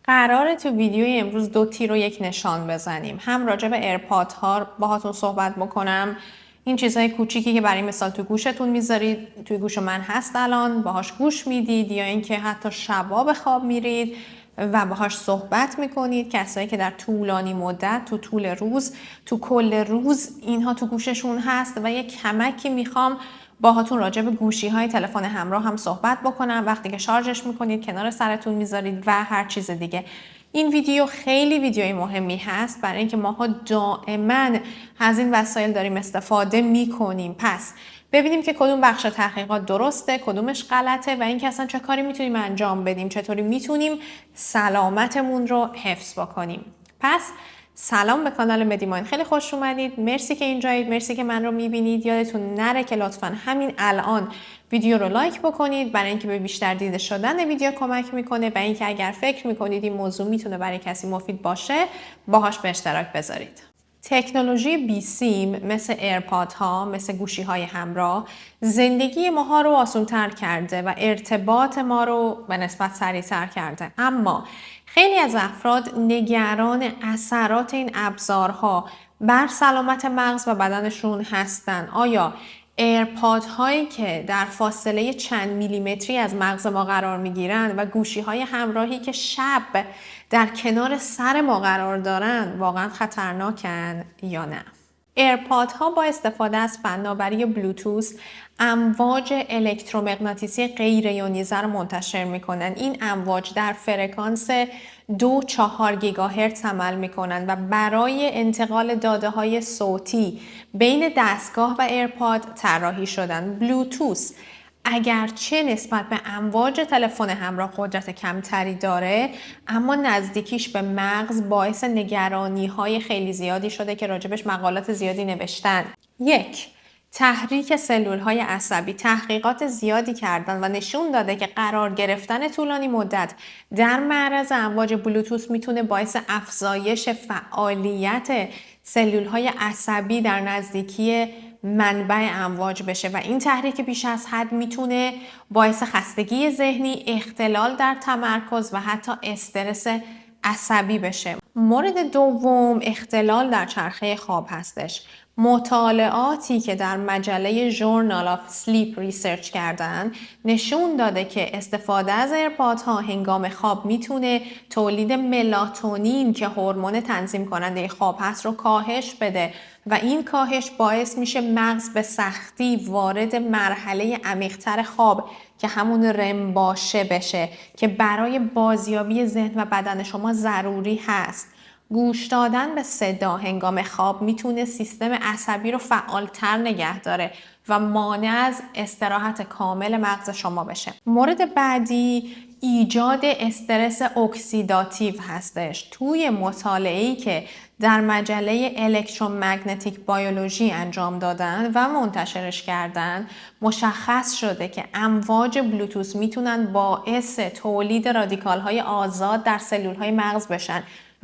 قراره تو ویدیوی امروز 2 تیر و 1 نشان بزنیم. هم راجع به ایرپادها باهاتون صحبت بکنم. این چیزهای کوچیکی که برای مثال تو گوشتون میذارید، توی گوش من هست الان، باهاش گوش میدید، یا اینکه حتی شبا به خواب میرید و باهاش صحبت میکنید. کسایی که در طولانی مدت، تو طول روز، تو کل روز اینها تو گوششون هست و یک کمکی میخوام باهاتون راجع به گوشی های تلفن همراه هم صحبت بکنم. وقتی که شارژش میکنید کنار سرتون میذارید و هر چیز دیگه. این ویدیو خیلی ویدیوی مهمی هست برای اینکه ماها دائما از این وسایل داریم استفاده میکنیم. پس ببینیم که کدوم بخش تحقیقات درسته، کدومش غلطه و اینکه اصلا چه کاری میتونیم انجام بدیم، چطوری میتونیم سلامتمون رو حفظ بکنیم. پس سلام به کانال مدیماین، خیلی خوش اومدید. مرسی که اینجایید، مرسی که من رو میبینید. یادتون نره که لطفاً همین الان ویدیو رو لایک بکنید برای اینکه به بیشتر دیده شدن ویدیو کمک میکنه و اینکه اگر فکر میکنید این موضوع میتونه برای کسی مفید باشه باهاش به اشتراک بذارید. تکنولوژی بی سیم مثل ایرپادها، مثل گوشی های همراه زندگی ماها رو آسان‌تر کرده و ارتباط ما رو به نسبت سریع‌تر کرده. اما خیلی از افراد نگران اثرات این ابزارها بر سلامت مغز و بدنشون هستن. آیا ایرپادهایی که در فاصله چند میلیمتری از مغز ما قرار میگیرن و گوشی های همراهی که شب در کنار سر ما قرار دارن واقعا خطرناکن یا نه؟ ایرپادها با استفاده از فناوری بلوتوث امواج الکترومغناطیسی غیر یونیزه رو منتشر میکنن. این امواج در فرکانس 2.4 گیگاهرتز عمل میکنن و برای انتقال داده های صوتی بین دستگاه و ایرپاد طراحی شدن. بلوتوث اگرچه نسبت به امواج تلفن همراه قدرت کمتری داره، اما نزدیکیش به مغز باعث نگرانی های خیلی زیادی شده که راجبش مقالات زیادی نوشتن. 1. تحریک سلول های عصبی. تحقیقات زیادی کردن و نشون داده که قرار گرفتن طولانی مدت در معرض امواج بلوتوث میتونه باعث افزایش فعالیت سلول های عصبی در نزدیکی منبع امواج بشه و این تحریک بیش از حد میتونه باعث خستگی ذهنی، اختلال در تمرکز و حتی استرس عصبی بشه. مورد دوم اختلال در چرخه خواب هستش. مطالعاتی که در مجله ژورنال آف سلیپ ریسرچ کردن نشون داده که استفاده از ایرپادها هنگام خواب میتونه تولید ملاتونین که هورمون تنظیم کننده خواب هست رو کاهش بده و این کاهش باعث میشه مغز به سختی وارد مرحله عمیق‌تر خواب که همون رم باشه بشه که برای بازیابی ذهن و بدن شما ضروری هست. گوش دادن به صدا هنگام خواب میتونه سیستم عصبی رو فعالتر نگه داره و مانع از استراحت کامل مغز شما بشه. مورد بعدی ایجاد استرس اکسیداتیو هستش. توی مطالعه‌ای که در مجله الکترومگنتیک بیولوژی انجام دادن و منتشرش کردن مشخص شده که امواج بلوتوث میتونن باعث تولید رادیکال های آزاد در سلول های مغز بشن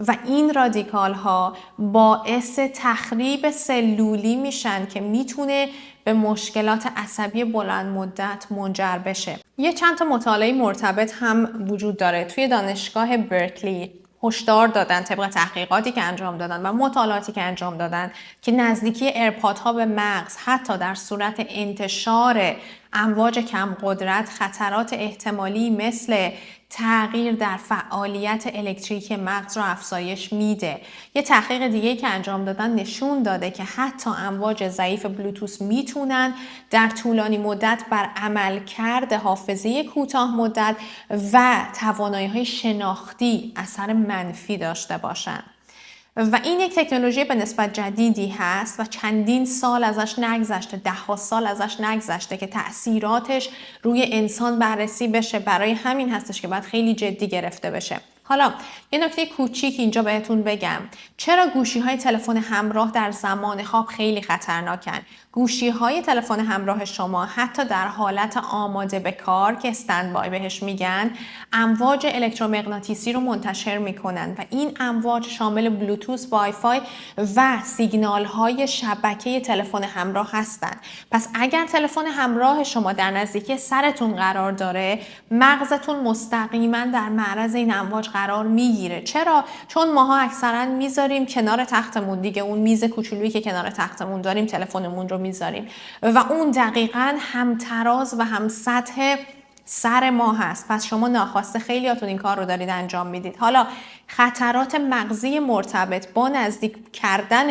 و این رادیکال ها باعث تخریب سلولی میشن که میتونه به مشکلات عصبی بلند مدت منجر بشه. یه چند تا مطالعه مرتبط هم وجود داره. توی دانشگاه برکلی هشدار دادن طبق تحقیقاتی که انجام دادن و مطالعاتی که انجام دادن که نزدیکی ایرپادها به مغز حتی در صورت انتشار امواج کم قدرت خطرات احتمالی مثل تغییر در فعالیت الکتریک مغز رو افزایش میده. یه تحقیق دیگه که انجام دادن نشون داده که حتی امواج ضعیف بلوتوث میتونن در طولانی مدت بر عملکرد حافظه کوتاه مدت و توانایی‌های شناختی اثر منفی داشته باشن. و این یک تکنولوژی به نسبت جدیدی هست و چندین سال ازش نگذشته، 10 سال ازش نگذشته که تأثیراتش روی انسان بررسی بشه. برای همین هستش که باید خیلی جدی گرفته بشه. حالا یه نکته کوچیک اینجا بهتون بگم. چرا گوشی های تلفن همراه در زمان خواب خیلی خطرناکن؟ گوشی های تلفن همراه شما حتی در حالت آماده به کار که استندبای بهش میگن امواج الکترومغناطیسی رو منتشر میکنن و این امواج شامل بلوتوث، وای فای و سیگنال های شبکه تلفن همراه هستند. پس اگر تلفن همراه شما در نزدیکی سرتون قرار داره، مغزتون مستقیما در معرض این امواج قرار میگیره. چرا؟ چون ماها اکثرا میذاریم کنار تختمون دیگه، اون میز کوچولویی که کنار تختمون داریم تلفنمون رو میذاریم و اون دقیقاً هم تراز و هم سطح سر ما هست. پس شما ناخواسته خیلیاتون این کار رو دارید انجام میدید. حالا خطرات مغزی مرتبط با نزدیک کردن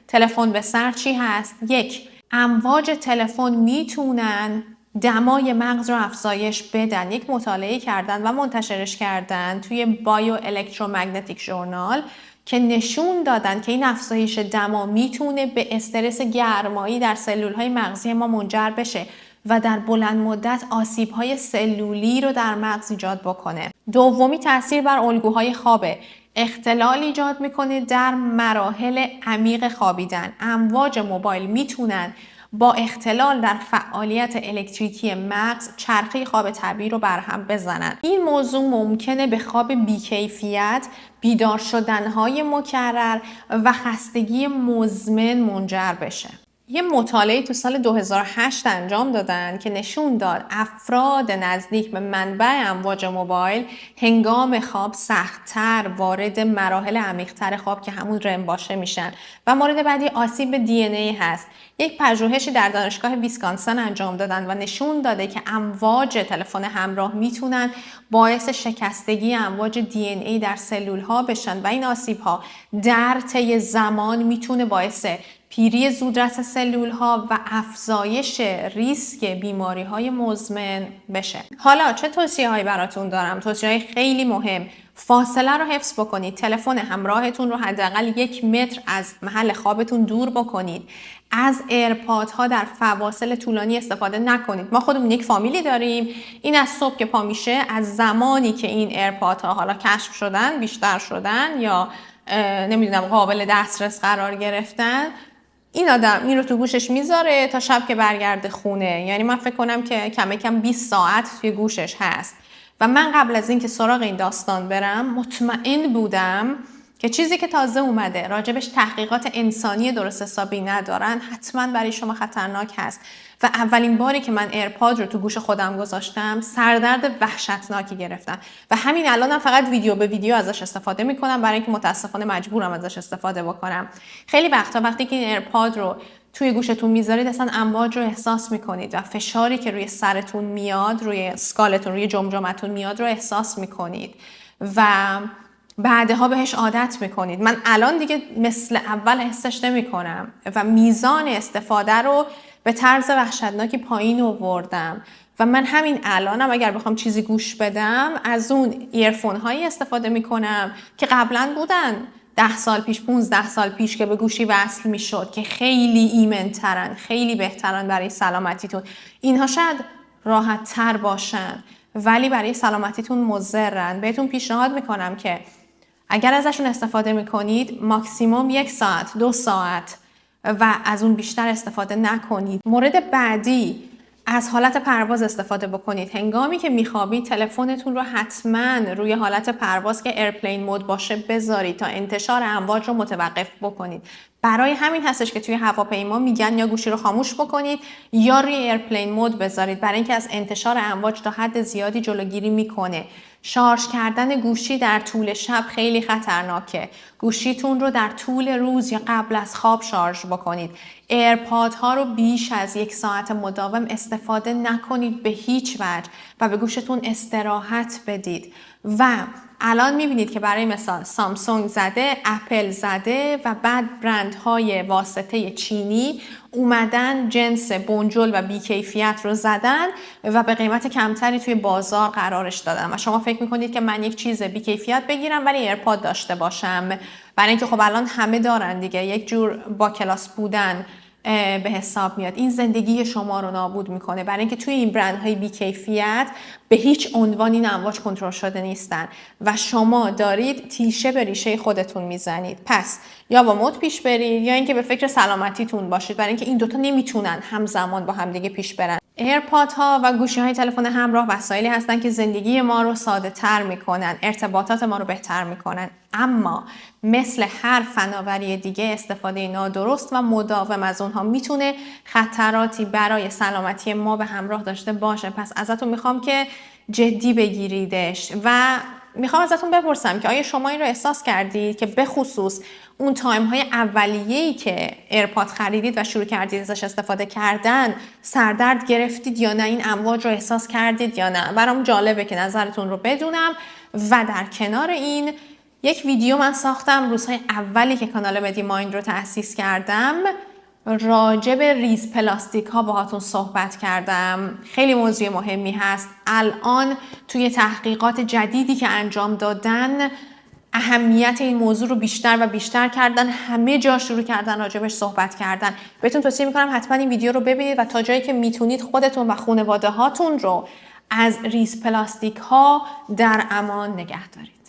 تلفن به سر چی هست؟ 1. امواج تلفن میتونن دمای مغز رو افزایش بدن. یک مطالعه کردن و منتشرش کردن توی بایو الکترومگنتیک ژورنال که نشون دادن که این افزایش دما میتونه به استرس گرمایی در سلولهای مغزی ما منجر بشه و در بلند مدت آسیب‌های سلولی رو در مغز ایجاد بکنه. دومی تاثیر بر الگوهای خوابه. اختلال ایجاد میکنه در مراحل عمیق خوابیدن. امواج موبایل میتونن با اختلال در فعالیت الکتریکی مغز چرخه خواب طبیعی رو برهم بزنن. این موضوع ممکنه به خواب بیکیفیت، بیدار شدنهای مکرر و خستگی مزمن منجر بشه. یه مطالعه تو سال 2008 انجام دادن که نشون داد افراد نزدیک به منبع امواج موبایل هنگام خواب سخت‌تر وارد مراحل عمیق‌تر خواب که همون رم باشه میشن. و مورد بعدی آسیب به DNA هست. یک پژوهشی در دانشگاه ویسکانسن انجام دادن و نشون داده که امواج تلفن همراه میتونن باعث شکستگی امواج DNA در سلول‌ها بشن و این آسیب‌ها در طی زمان میتونه باعث پیری زودرس سلول‌ها و افزایش ریسک بیماری‌های مزمن بشه. حالا چه توصیه‌هایی براتون دارم؟ توصیه‌های خیلی مهم. فاصله رو حفظ بکنید. تلفن همراهتون رو حداقل 1 متر از محل خوابتون دور بکنید. از ایرپادها در فواصل طولانی استفاده نکنید. ما خودمون یک فامیلی داریم. این از صبح که پا میشه، از زمانی که این ایرپادها حالا کشف شدن، بیشتر شدن یا نمیدونم قابل دسترس قرار گرفتن، این آدم این رو تو گوشش میذاره تا شب که برگرده خونه. یعنی من فکر کنم که کم کم 20 ساعت توی گوشش هست. و من قبل از این که سراغ این داستان برم مطمئن بودم که چیزی که تازه اومده راجبش تحقیقات انسانی درست حسابی ندارن حتما برای شما خطرناک هست. و اولین باری که من ایرپاد رو تو گوش خودم گذاشتم سردرد وحشتناکی گرفتم و همین الانم فقط ویدیو به ویدیو ازش استفاده میکنم برای اینکه متاسفانه مجبورم ازش استفاده بکنم. خیلی وقتا وقتی که این ایرپاد رو توی گوشتون میذارید اصلا امواج رو احساس میکنید و فشاری که روی سرتون میاد، روی اسکالتون، روی جمجمتون میاد رو احساس میکنید و بعدها بهش عادت میکنید. من الان دیگه مثل اول حسش نمیکنم و میزان استفاده رو به طرز وحشتناکی پایین آوردم و من همین الانم اگر بخوام چیزی گوش بدم از اون ایرفون هایی استفاده میکنم که قبلا بودن 10 سال پیش، 15 سال پیش که به گوشی وصل میشد که خیلی ایمن‌ترن، خیلی بهترن برای سلامتیتون. اینها شاید راحت تر باشن ولی برای سلامتیتون مضرن. بهتون پیشنهاد میکنم که اگر ازشون استفاده میکنید ماکسیموم 1 ساعت 2 ساعت و از اون بیشتر استفاده نکنید. مورد بعدی، از حالت پرواز استفاده بکنید. هنگامی که میخوابید تلفنتون رو حتما روی حالت پرواز که ایرپلین مود باشه بذارید تا انتشار امواج رو متوقف بکنید. برای همین هستش که توی هواپیما میگن یا گوشی رو خاموش بکنید یا روی ایرپلین مود بذارید، برای اینکه از انتشار امواج تا حد زیادی جلوگیری میکنه. شارژ کردن گوشی در طول شب خیلی خطرناکه. گوشیتون رو در طول روز یا قبل از خواب شارژ بکنید. ایرپادها رو بیش از 1 ساعت مداوم استفاده نکنید به هیچ وجه و به گوشتون استراحت بدید. و الان میبینید که برای مثال سامسونگ زده، اپل زده و بعد برندهای واسطه چینی اومدن جنس بنجل و بیکیفیت رو زدن و به قیمت کمتری توی بازار قرارش دادن و شما فکر میکنید که من یک چیز بیکیفیت بگیرم ولی ایرپاد داشته باشم، برای اینکه خب الان همه دارن دیگه، یک جور با کلاس بودن به حساب میاد. این زندگی شما رو نابود میکنه، برای اینکه توی این برندهای بیکیفیت به هیچ عنوان این امواج کنترل شده نیستن و شما دارید تیشه به ریشه خودتون میزنید. پس یا با مد پیش برید یا اینکه به فکر سلامتیتون باشید، برای اینکه این دوتا نمیتونن همزمان با هم دیگه پیش برن. ایرپادها و گوشی‌های تلفن همراه وسایلی هستن که زندگی ما رو ساده تر میکنن، ارتباطات ما رو بهتر میکنن، اما مثل هر فناوری دیگه استفاده نادرست و مداوم از اونها میتونه خطراتی برای سلامتی ما به همراه داشته باشه. پس ازتون میخوام که جدی بگیریدش و میخوام ازتون بپرسم که آیا شما این رو احساس کردید که به خصوص اون تایم های اولیه‌ای که ایرپاد خریدید و شروع کردید ازش استفاده کردن سردرد گرفتید یا نه، این امواج رو احساس کردید یا نه؟ برام جالبه که نظرتون رو بدونم. و در کنار این یک ویدیو من ساختم روزهای اولی که کانال مدی مایند رو تأسیس کردم، راجع به ریز پلاستیک ها باهاتون صحبت کردم. خیلی موضوع مهمی هست. الان توی تحقیقات جدیدی که انجام دادن اهمیت این موضوع رو بیشتر و بیشتر کردن، همه جا شروع کردن راجبش صحبت کردن. بهتون توصیه میکنم حتما این ویدیو رو ببینید و تا جایی که میتونید خودتون و خانواده هاتون رو از ریز پلاستیک ها در امان نگه دارید.